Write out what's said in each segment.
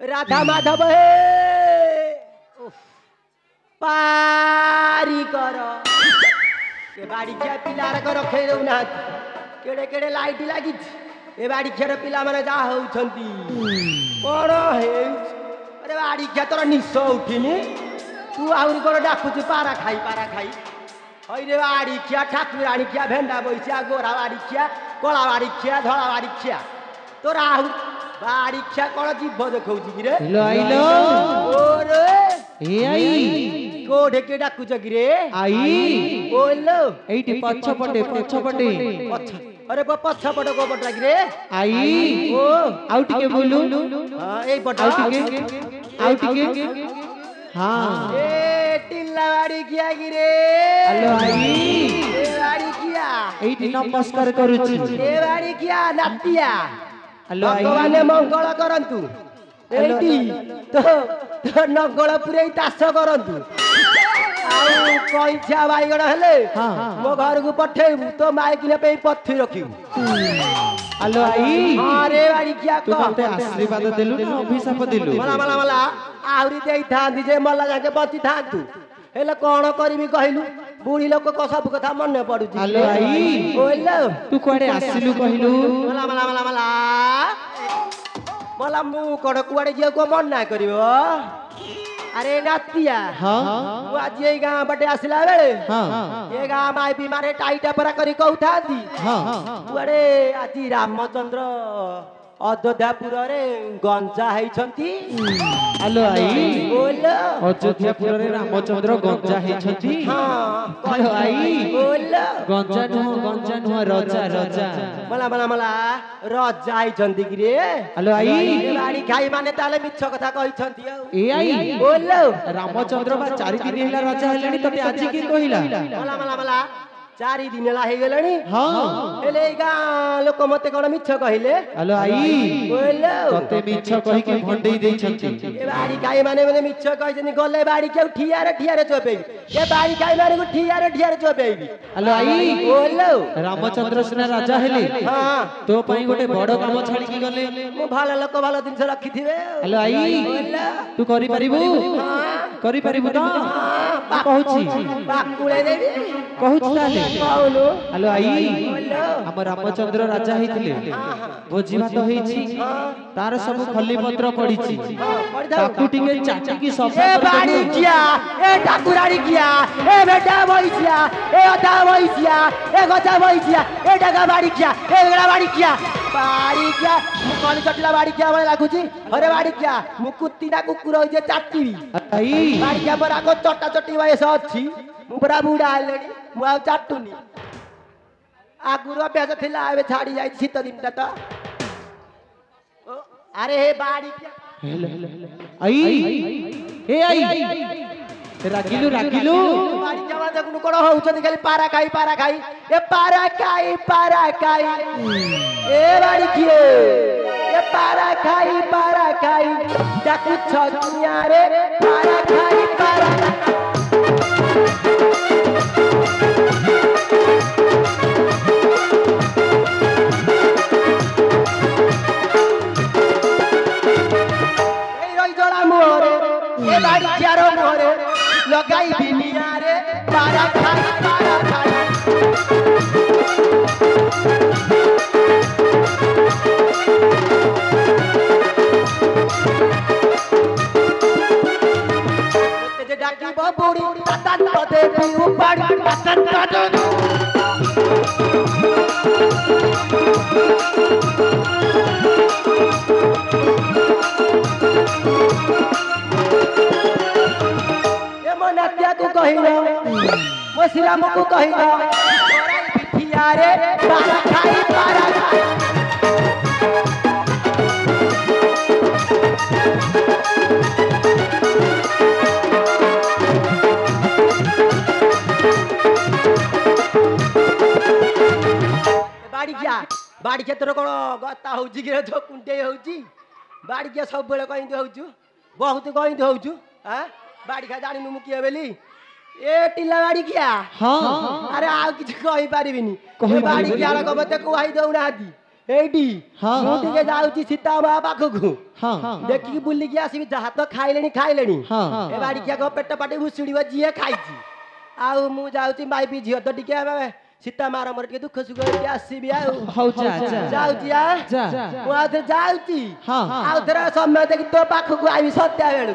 राधा माधव हे पारी कर ए बाड़ी क्या पिला रखे दौना केड़े केड़े लाइट लगी ए बाड़ी खेर पिला माने जा होउछंती कोन हे अरे बाड़ी क्या तोर निश उठिनी तू आउरी कोन डाकुची पारा खाई हई रे बाड़ी क्या ठाकुराणी क्या भेंडा बैसिया गोरा बाड़ी क्या कला बाड़ी क्या धला बाड़ी क्या तोर आउरी बाड़ी क्या कोन जीव देखौची कि रे लो आइलो ओरे ए आई कोठे के डाकुच कि रे आई बोलो एइटी पछपटे अरे पछपटे को पट लागी रे आई ओ आउ टिके बोलू हां ए पट आउ टिके हां ए टिल्ला बाड़ी किया कि रे हेलो आई ए बाड़ी किया एइटी नमस्कार करूची ए बाड़ी किया नातिया हेलो आई भगवान मंगल करंतु एटी तो नंगल पुरे तास करंतु आउ कइछा बाईगण हेले मो घर को पठेबू तो माइकिने पे पथि रखिबू हेलो आई अरे बाड़ी किया तू मते आशीर्वाद देलु ना अभिशाप देलु मला आउरी देई थांदी जे मला जाके बची थांतु हेले कोन करबी कहिलु बुढ़ी लोक को सब कथा मन पड़ुची हेलो आई बोलो तू कुआडे आसिलु कहिलु मला मु कोड कुआडे जे को मन ना करिवो अरे नातिया हां तू आज ए गां बटे आसिला बेले हां ए गां माई बीमारे टाइटा परा करी कहउथांती हां कुआडे आजी रामचंद्र अयोध्यापुर रे गंजा हैछंती हेलो आई बोलो अयोध्यापुर रे रामचंद्र गंजा हैछंती हां हेलो आई बोलो गंजा नुह रजा मला रजा हैछंती कि रे हेलो आई बाड़ी खाई माने ताले मिछ कथा कहिछंती ए आई बोलो रामचंद्र बा 4 दिन हेला राजा हेलेनी तते आजी की कहिला मला 4 दिन ला हे गेलनी हां हेले गां लोक मते कोन मिछ कहिले हेलो आई बोलो तते मिछ कहि के भंडई देई छंती ए बाड़ी खाई माने मने मिछ कहिजनी गले बाड़ी के ठियारे चोपेई ए बाड़ी खाई माने को ठियारे चोपेई हेलो आई बोलो रामचंद्र सिना राजा हेले हां तो पई गोटे बड़ काम छाड़ी की गले मु भालो लोक भालो जिंस रखिथिबे हेलो आई बोलो तू करि परिबू करि परिबू तो कहूची बाकुळे देबी कहूची ताले कहूनु हेलो आई बोलो हम रामचंद्र राजा हेतिले भोजी भात हेछि तार सब खली पत्र पड़ीछि ताकू टिके चाटी की सफा ए बाड़ी किया ए ठाकुराणी किया ए बेटा भइसिया ए अदा भइसिया ए गजा भइसिया ए डगा बाड़ी किया ए गड़ा बाड़ी किया मुकनी चटला बाड़ी किया भले लागुची अरे बाड़ी किया मुकुत्ती ना कुकुर होई जे चाटीबी आई बाड़ी किया बरा को चटा चटी वयस अछि मु बरा बुढ़ा आलेनी मु आ चाटुनी आगुर अभ्यास थिला एबे छाड़ी जाई शीत दिन त अरे हे बाड़ी किया आई ए आई रागिलु बाड़ी जवा देखनु कोन होउछन खाली पारा खाई ए पारा खाई ए बाड़ी किए ए पारा खाई डाकु छकिया रे पारा खाई ए बाड़ी चारो मोरे लगाई बिनिया रे पारा खाई ते डाकी बाबू ଦୌଡ଼ି ଆତନ୍ତ ଦେବି ଉପାଡ଼ି ଆତନ୍ତ ଏ ମୋ ନାତିଆକୁ କହିଲ ମୋ ଶ୍ରୀରାମକୁ କହିଲ ପିଠିଆରେ ପାରା ଖାଇ ପାରା ଖାଇ बाड़िया तोर कौन गता हो कुंटे हो बाड़िया सब बेले कहीं हो बहुत कहीं हो बाड़िया जानू मु किए बोली ए टिला बाड़िया अरे आउ कि कही पारिनी बाड़िया मत कही दौना एटी मुझे जाऊँ सीता माँ पाखक देखिकी बुलिकी आसबि जहाँ तो खाइले खाइले ए बाड़िया को पेट पाटे भुशुड़ जी खाई आउ मु जाऊँ माइपी झील तो टे सीता मार मोर के दुख सुख आसबि जाऊँगी समय देखी तो पाखक आई सत्या बेलू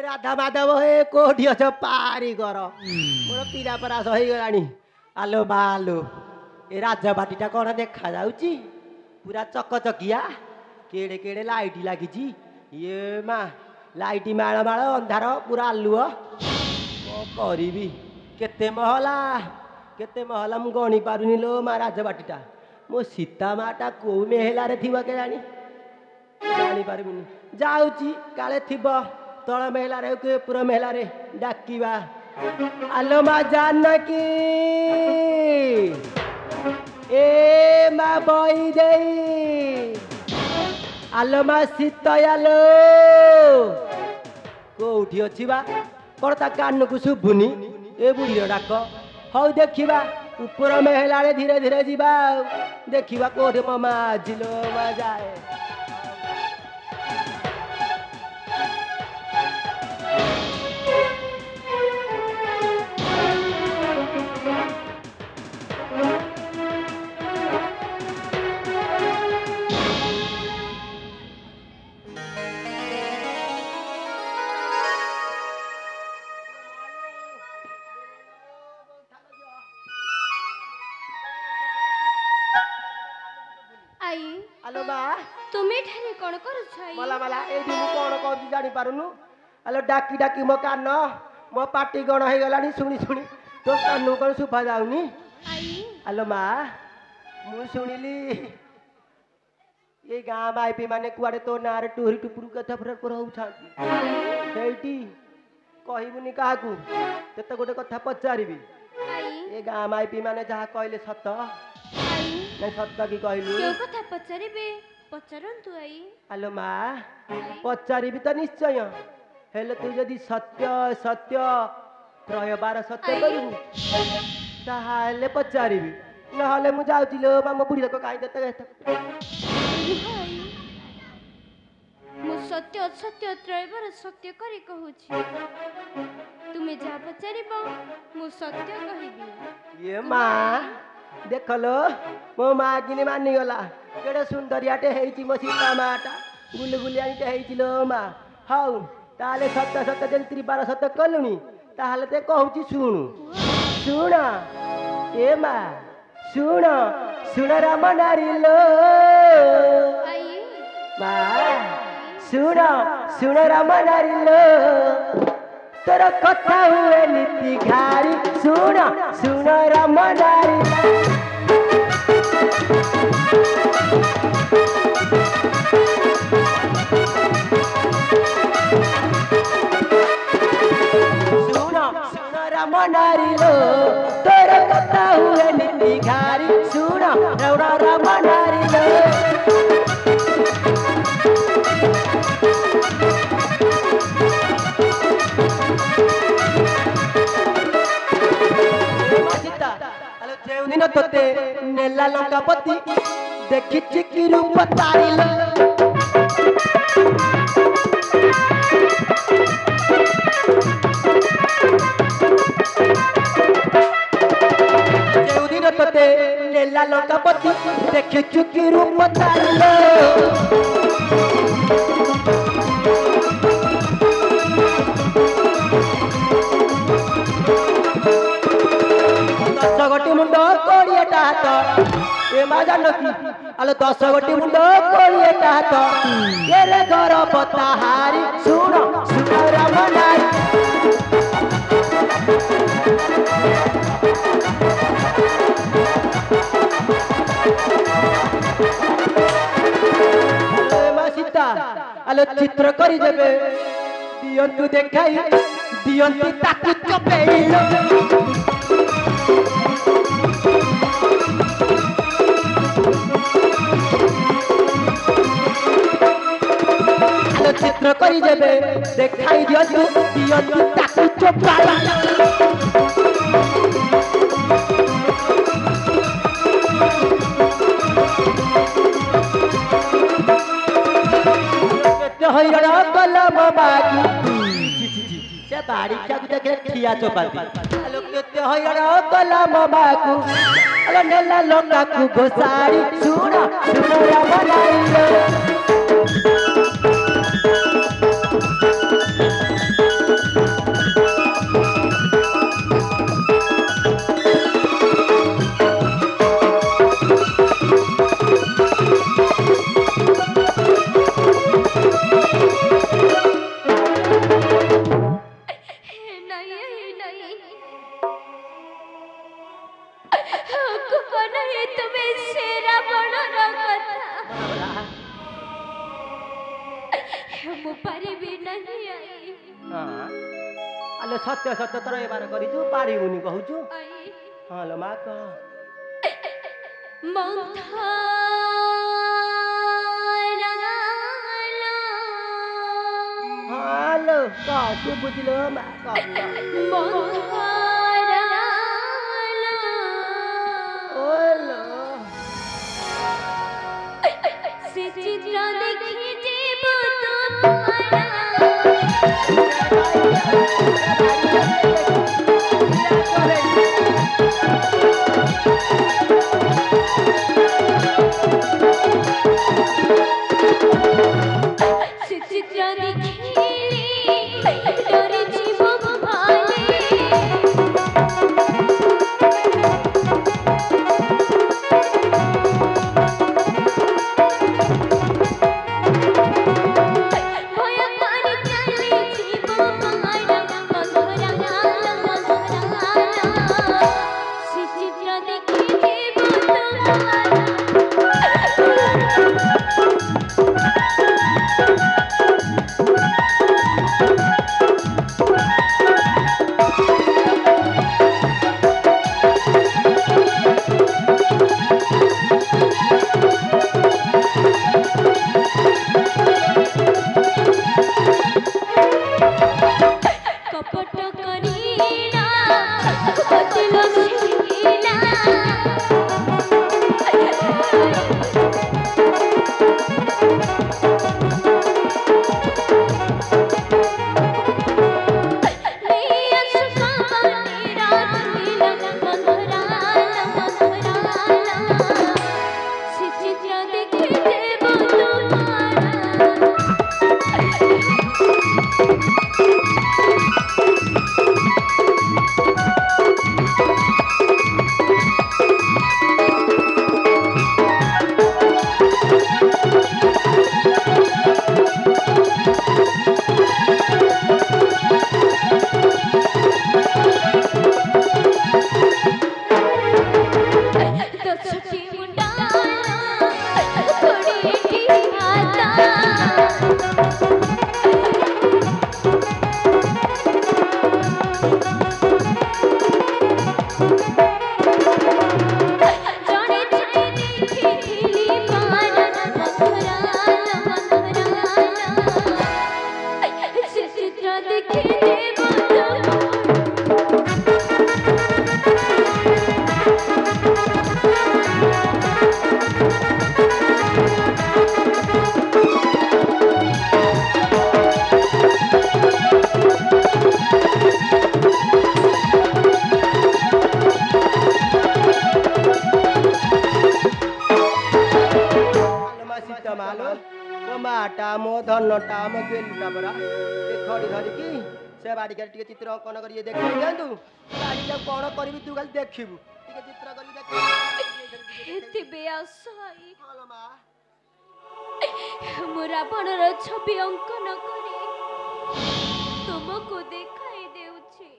राधा माधव हे कोठी अछ पारी कर मोर पीरा परास हो गलानी आलो बालो ए राजबाटीटा कौन देखा जाउची पूरा चकचकिया केड़े केड़े लाइट लागी ये माँ लाइट माड़ माड़ अंधार पूरा आलुओ करी केते महला मु गणी पारुनी लो माँ राजबाटीटा मो सीता माटा को मेहलारे थिबा के जानी पारिबिनी जाउची काले थिबो तल मेहलारे के पूरा मेहलारे डाकिबा आलो माँ जानकी ए माँ बई देई आलो माँ सीतयालो कोठी अछि बा कोन ता कान को सुभुनी ए बुढ़ी डाक हौ देखिबा ऊपर मेहलारे धीरे धीरे जीवा देखिबा कोठे मामा जिलो मा जाए आलो बा तुम्हें ठाने कौन करू छाई मला मला ए दिन कौन कहती जानी पारुनु आलो डाकी डाकी मो कान मो पाटी गण हो गलानी सुनी सुनी तो कान कौन सुभा जाउनी आलो मा मु सुनिली ये गाँ माइपी माने कुआडे तो नारे टुहरी टुपुरु कथा फरक रहउ छाती सेठी कहिबुनी काहाकू तेते गोटे कथा पचारिबी ये गाँ माइपी माने जहा कहले सत नहीं सत की कहलु क्यों कथा पचारिबे पचारंतु आई आलो मा पचारिबी तो निश्चय हेले तू जदी सत्य सत्य त्रय बार सत्य करू ताहाले पचारिबी नहले मु जाउची लो मा मो बुढ़ी को काई देते मु सत्य सत्य त्रय बार सत्य करी कहूची ତୁମେ ଯାହା ପଚାରିବ ମୁଁ ସତ୍ୟ କହିବି। ये माँ देखलो मो माँ किने मानिगला केड़े सुंदरियाटे हेइची मो सीता माटा गुलगुलियाटे हेइची लो माँ हाउ ताले सत्य सत्य जन त्रिबार सत्य कलुनी ताले ते कहूची सुनु सुण ए माँ सुण सुण राम नारी लो आई माँ सुण सुण राम नारी लो तोर कथा हुए नीति घारी सुण सुण राम नारी सुण सुण राम नारी लो तोर कथा हुए नीति घारी सुण राम नारी लो तोते नेला लंकापति देखी कि रूप तारिल जेउ दिन तोते नेला लंकापति देखी कि रूप तारिल गोटी मुंड कोड़िएटा हाथ ए मा जानकी आलो 10 गोटी मुंड कोड़िएटा हाथ ये रे घर पताहारी सुण सुण राम नारी ए मा सीता आलो चित्र करी देबे दियंतु देखाई दियंती ताकु चपेइलो चित्र करी देबे देखाई दियंतु दियंतु ताकु चपाला केते हैरान कला बाबू से बाड़ी क्या देखे ठिया चपाती आलो केते हैरान कला बाबू आलो नेला लंका को गोसारी सुण सुण राम नारी आलो सत्य सत्य तर ए बार करी तू पारी हुनी कहूछु हां लो मा कह हालो का तू बुझलो मा कह ओलो से चित्र देखी जीव तुम्हारा ଛୁଆଟା ମୋ ଧନଟା ମୋ ଗେଲୁଟା ପରା ଏ ଖଡ଼ି ଧରିକି ସେ ବାଡ଼ିକାରେ ଟିକେ ଚିତ୍ର ଅଙ୍କନ କରି ଦେଖେଇ ଦିଅନ୍ତୁ ବାଡ଼ିଟା କ'ଣ କରିବି ତୁ ଖାଲି ଦେଖିବୁ ଟିକେ ଚିତ୍ର କରିକି ତେବେ ଆଶାଇ ଭଲ ମା ମୁଁ ରାବଣର ଛବି ଅଙ୍କନ କରି ତୁମକୁ ଦେଖାଇ ଦେଉଛି।